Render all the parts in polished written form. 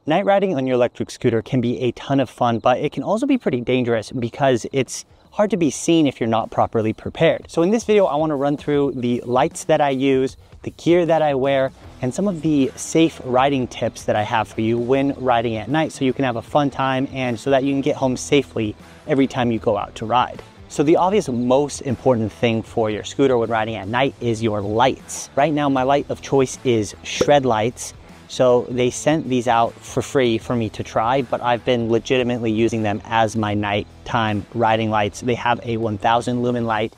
Night riding on your electric scooter can be a ton of fun, but it can also be pretty dangerous because it's hard to be seen if you're not properly prepared. So in this video, I want to run through the lights that I use, the gear that I wear, and some of the safe riding tips that I have for you when riding at night so you can have a fun time and so that you can get home safely every time you go out to ride. So the obvious most important thing for your scooter when riding at night is your lights. Right now, my light of choice is Shred lights. So they sent these out for free for me to try, but I've been legitimately using them as my nighttime riding lights. They have a 1000 lumen light,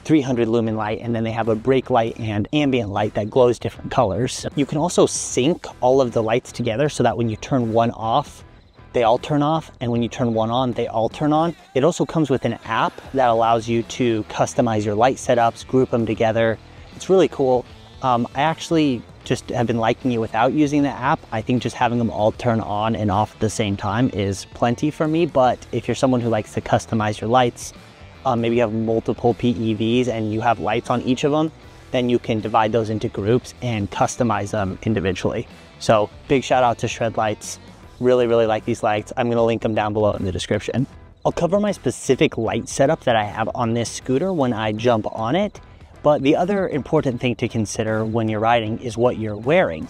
300 lumen light, and then they have a brake light and ambient light that glows different colors. You can also sync all of the lights together so that when you turn one off, they all turn off, and when you turn one on, they all turn on. It also comes with an app that allows you to customize your light setups, group them together. It's really cool. I actually just have been liking it without using the app. I think just having them all turn on and off at the same time is plenty for me, but if you're someone who likes to customize your lights, maybe you have multiple PEVs and you have lights on each of them, then you can divide those into groups and customize them individually. So big shout out to Shred lights. Really like these lights. I'm gonna link them down below in the description. I'll cover my specific light setup that I have on this scooter when I jump on it. But the other important thing to consider when you're riding is what you're wearing.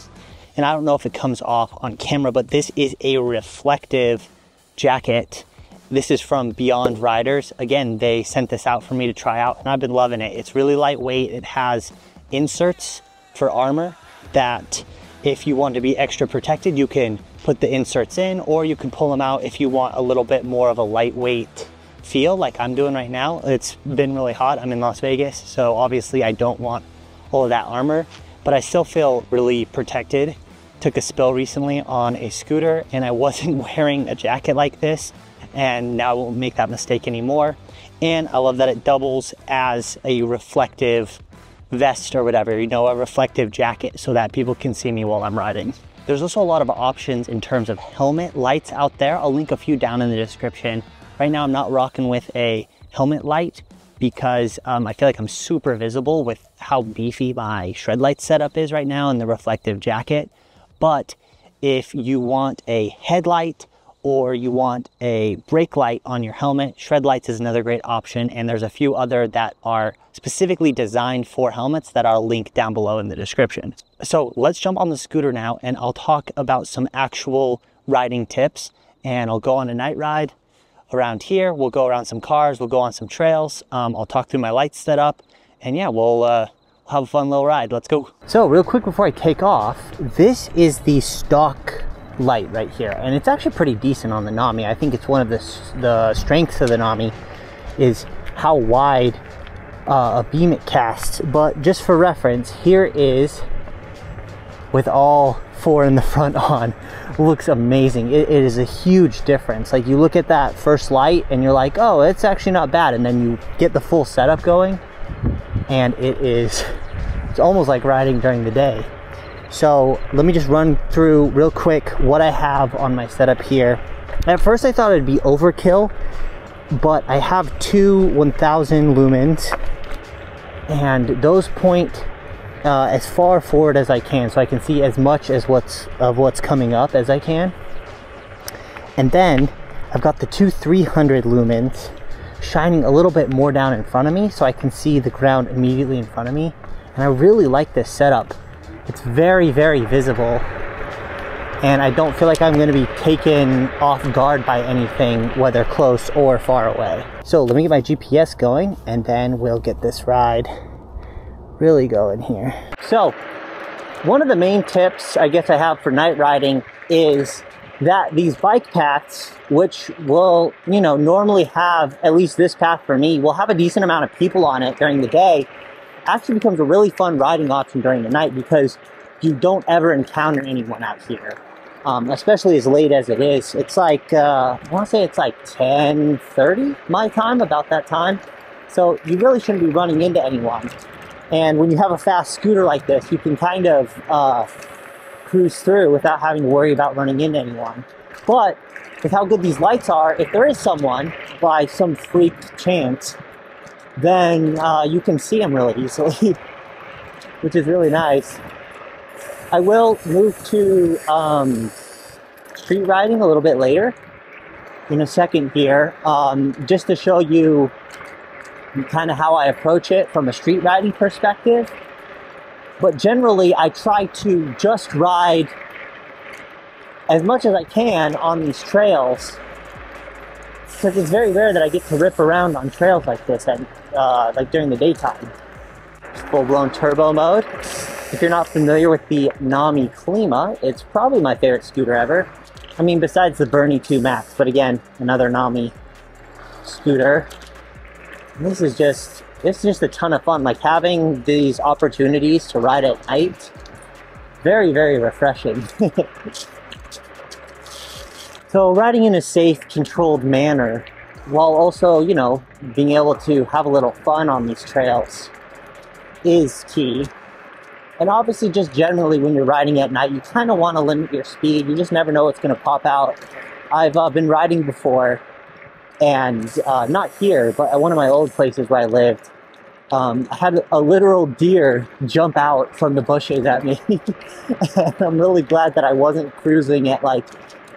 And I don't know if it comes off on camera, but this is a reflective jacket. This is from Beyond Riders. Again, they sent this out for me to try out and I've been loving it. It's really lightweight. It has inserts for armor that if you want to be extra protected, you can put the inserts in, or you can pull them out if you want a little bit more of a lightweight feel like I'm doing right now. It's been really hot. I'm in Las Vegas, so obviously I don't want all of that armor, but I still feel really protected. Took a spill recently on a scooter and I wasn't wearing a jacket like this, and now I won't make that mistake anymore. And I love that it doubles as a reflective vest or whatever, you know, a reflective jacket so that people can see me while I'm riding. There's also a lot of options in terms of helmet lights out there. I'll link a few down in the description. Right now I'm not rocking with a helmet light because I feel like I'm super visible with how beefy my Shred light setup is right now and the reflective jacket. But if you want a headlight or you want a brake light on your helmet, Shred lights is another great option. And there's a few other that are specifically designed for helmets that I'll link down below in the description. So let's jump on the scooter now and I'll talk about some actual riding tips, and I'll go on a night ride around here. We'll go around some cars, we'll go on some trails. I'll talk through my lights setup, and yeah, we'll have a fun little ride. Let's go. So real quick before I take off, this is the stock light right here, and it's actually pretty decent on the Nami. I think it's one of the strengths of the Nami is how wide a beam it casts. But just for reference, here is with all four in the front on. Looks amazing. It is a huge difference. Like, you look at that first light and you're like, oh, it's actually not bad, and then you get the full setup going and it's almost like riding during the day. So let me just run through real quick what I have on my setup here. At first I thought it'd be overkill, but I have two 1000 lumens and those point as far forward as I can, so I can see as much as what's coming up as I can. And then I've got the two 300 lumens shining a little bit more down in front of me so I can see the ground immediately in front of me. And I really like this setup. It's very visible, and I don't feel like I'm going to be taken off guard by anything, whether close or far away. So let me get my GPS going and then we'll get this ride really going here. So one of the main tips I guess I have for night riding is that these bike paths, which will, you know, normally have, at least this path for me, will have a decent amount of people on it during the day, actually becomes a really fun riding option during the night because you don't ever encounter anyone out here. Especially as late as it is. It's like, I want to say it's like 10:30 my time, about that time. So you really shouldn't be running into anyone. And when you have a fast scooter like this, you can kind of cruise through without having to worry about running into anyone. But with how good these lights are, if there is someone by some freak chance, then you can see them really easily, which is really nice. I will move to street riding a little bit later in a second here, just to show you kind of how I approach it from a street riding perspective. But generally, I try to just ride as much as I can on these trails, because it's very rare that I get to rip around on trails like this, and like during the daytime. Full-blown turbo mode. If you're not familiar with the Nami Klima, it's probably my favorite scooter ever. I mean, besides the Bernie 2 Max, but again, another Nami scooter. And this is just a ton of fun. Like, having these opportunities to ride at night, very, very refreshing. So riding in a safe, controlled manner, while also, you know, being able to have a little fun on these trails is key. And obviously, just generally when you're riding at night, you kind of want to limit your speed. You just never know what's going to pop out. I've been riding before, and not here, but at one of my old places where I lived, I had a literal deer jump out from the bushes at me. And I'm really glad that I wasn't cruising at like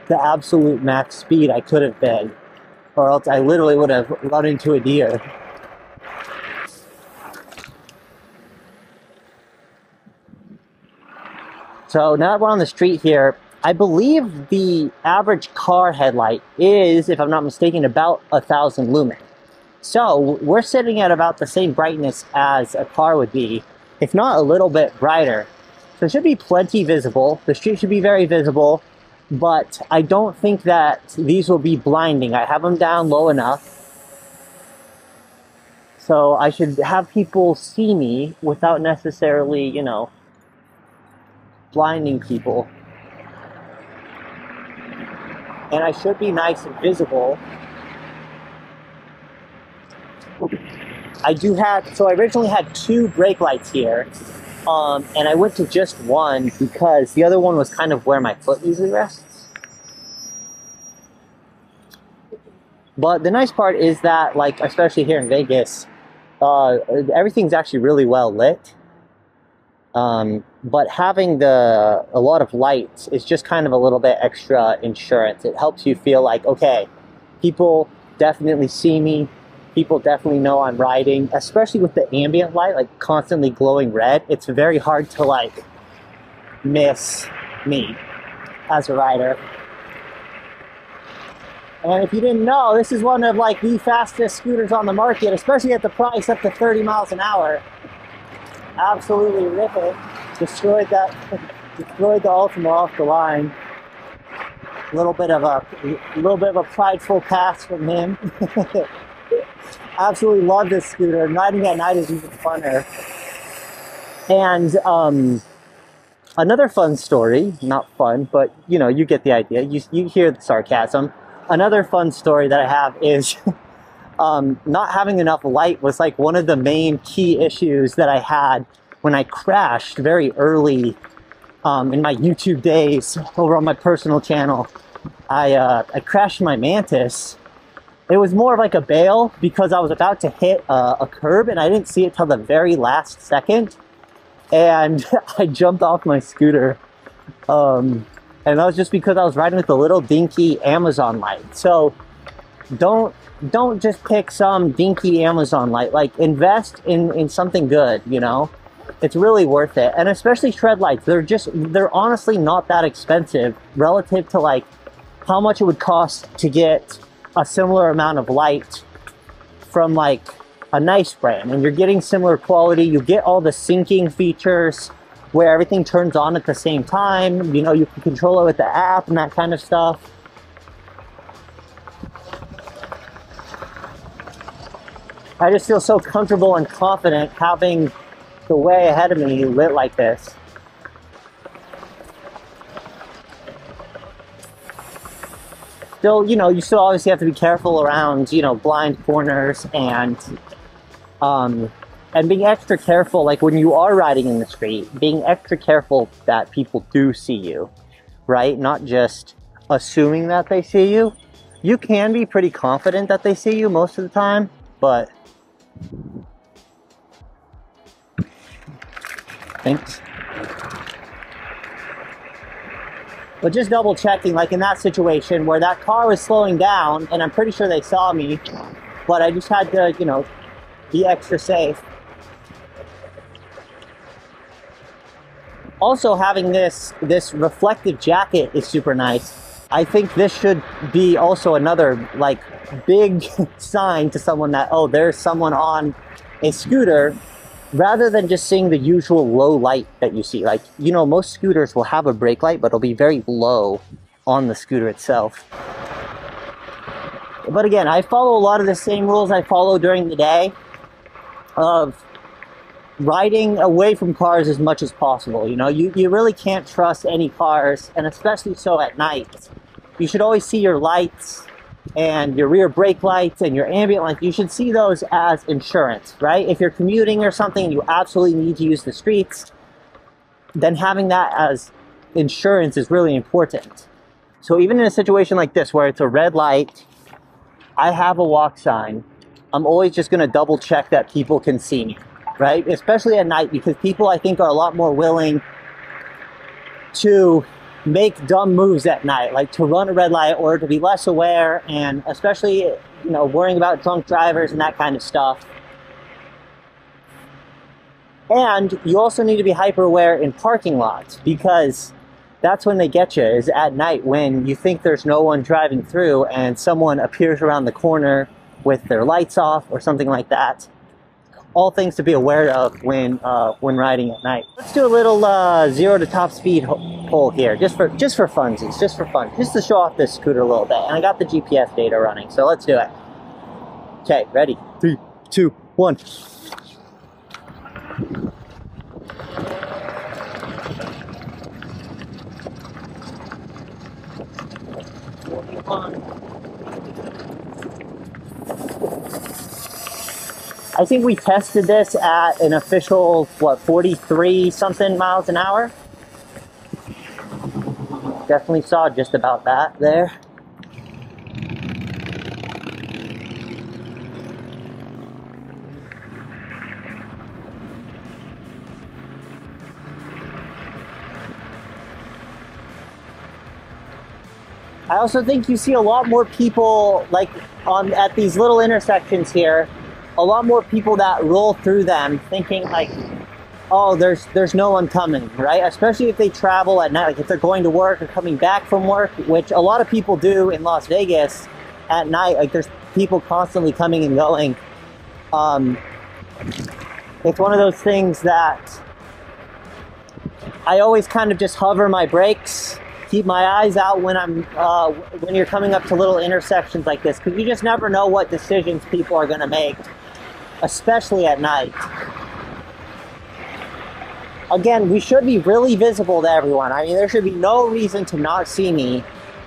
the absolute max speed I could have been, or else I literally would have run into a deer. So now that we're on the street here, I believe the average car headlight is, if I'm not mistaken, about 1,000 lumen. So we're sitting at about the same brightness as a car would be, if not a little bit brighter. So it should be plenty visible. The street should be very visible, but I don't think that these will be blinding. I have them down low enough, so I should have people see me without necessarily, you know, blinding people. And I should be nice and visible. So I originally had 2 brake lights here, and I went to just one because the other one was kind of where my foot usually rests. But the nice part is that, like, especially here in Vegas, everything's actually really well lit. But having a lot of lights is just kind of a little bit extra insurance. It helps you feel like, okay, people definitely see me. People definitely know I'm riding, especially with the ambient light, like constantly glowing red. It's very hard to like miss me as a rider. And if you didn't know, this is one of like the fastest scooters on the market, especially at the price up to 30 miles an hour. Absolutely rip it. Destroyed the Ultima off the line. A little bit of a prideful pass from him. Absolutely love this scooter. Riding at night is even funner. And another fun story, not fun, but you know, you get the idea. You hear the sarcasm. Another fun story that I have is not having enough light was like one of the main key issues that I had when I crashed very early in my YouTube days over on my personal channel. I crashed my Mantis. It was more of like a bail because I was about to hit a curb and I didn't see it till the very last second. And I jumped off my scooter. And that was just because I was riding with a little dinky Amazon light. So don't just pick some dinky Amazon light. Like, invest in something good, you know? It's really worth it. And especially tread lights. They're honestly not that expensive relative to like how much it would cost to get a similar amount of light from like a nice brand. And you're getting similar quality. You get all the syncing features where everything turns on at the same time. You know, you can control it with the app and that kind of stuff. I just feel so comfortable and confident having the way ahead of me lit like this. Still, you know, you still obviously have to be careful around, you know, blind corners and being extra careful, like when you are riding in the street, being extra careful that people do see you, right? Not just assuming that they see you. You can be pretty confident that they see you most of the time, but thanks. But just double checking, like in that situation where that car was slowing down, and I'm pretty sure they saw me, but I just had to, you know, be extra safe. Also, having this reflective jacket is super nice. I think this should be also another like big sign to someone that, oh, there's someone on a scooter, rather than just seeing the usual low light that you see. Like, you know, most scooters will have a brake light, but it'll be very low on the scooter itself. But again, I follow a lot of the same rules I follow during the day of riding away from cars as much as possible. You know, you really can't trust any cars, and especially so at night. You should always see your lights and your rear brake lights and your ambient lights. You should see those as insurance, right? If you're commuting or something and you absolutely need to use the streets, then having that as insurance is really important. So even in a situation like this where it's a red light, I have a walk sign, I'm always just going to double check that people can see me, right? Especially at night, because people, I think, are a lot more willing to make dumb moves at night, like to run a red light or to be less aware, and especially, you know, worrying about drunk drivers and that kind of stuff. And you also need to be hyper aware in parking lots, because that's when they get you, is at night when you think there's no one driving through and someone appears around the corner with their lights off or something like that. All things to be aware of when riding at night. Let's do a little 0 to top speed poll here, just for funsies, just for fun, just to show off this scooter a little bit. And I got the GPS data running, so let's do it. Okay, ready? 3, 2, 1. I think we tested this at an official, what, 43 something miles an hour? Definitely saw just about that there. I also think you see a lot more people, like at these little intersections here, a lot more people that roll through them thinking like, oh, there's no one coming, right? Especially if they travel at night, like if they're going to work or coming back from work, which a lot of people do in Las Vegas at night. Like there's people constantly coming and going. It's one of those things that I always kind of just hover my brakes, keep my eyes out when when you're coming up to little intersections like this, because you just never know what decisions people are going to make, especially at night. Again, we should be really visible to everyone. I mean, there should be no reason to not see me.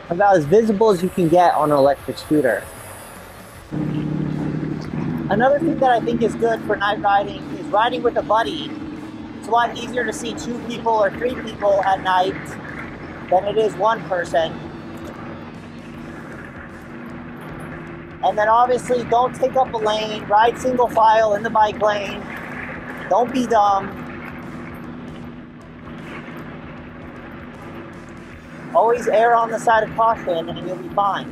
I'm about as visible as you can get on an electric scooter. Another thing that I think is good for night riding is riding with a buddy. It's a lot easier to see 2 people or 3 people at night than it is one person. And then obviously don't take up a lane, ride single file in the bike lane. Don't be dumb. Always err on the side of caution and you'll be fine.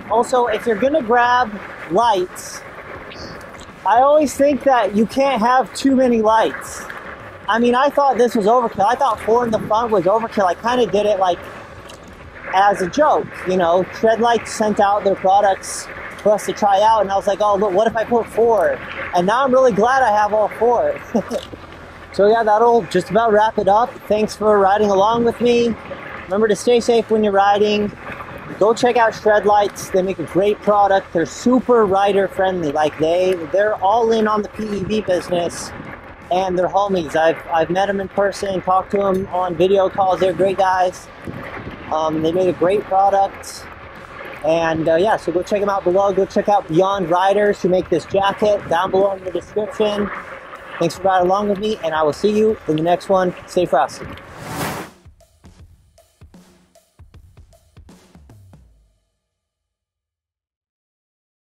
Also, if you're gonna grab lights, I always think that you can't have too many lights. I mean, I thought this was overkill. I thought 4 in the front was overkill. I kind of did it like as a joke, you know. Treadlight sent out their products for us to try out, and I was like, oh, look, what if I put 4? And now I'm really glad I have all 4. So yeah, that'll just about wrap it up. Thanks for riding along with me. Remember to stay safe when you're riding. Go check out Shredlights. They make a great product. They're super rider friendly. Like they're all in on the PEV business, and they're homies. I've met them in person, talked to them on video calls. They're great guys. They made a great product. And yeah, so go check them out below. Go check out Beyond Riders, who make this jacket, down below in the description. Thanks for riding along with me, and I will see you in the next one. Stay frosty.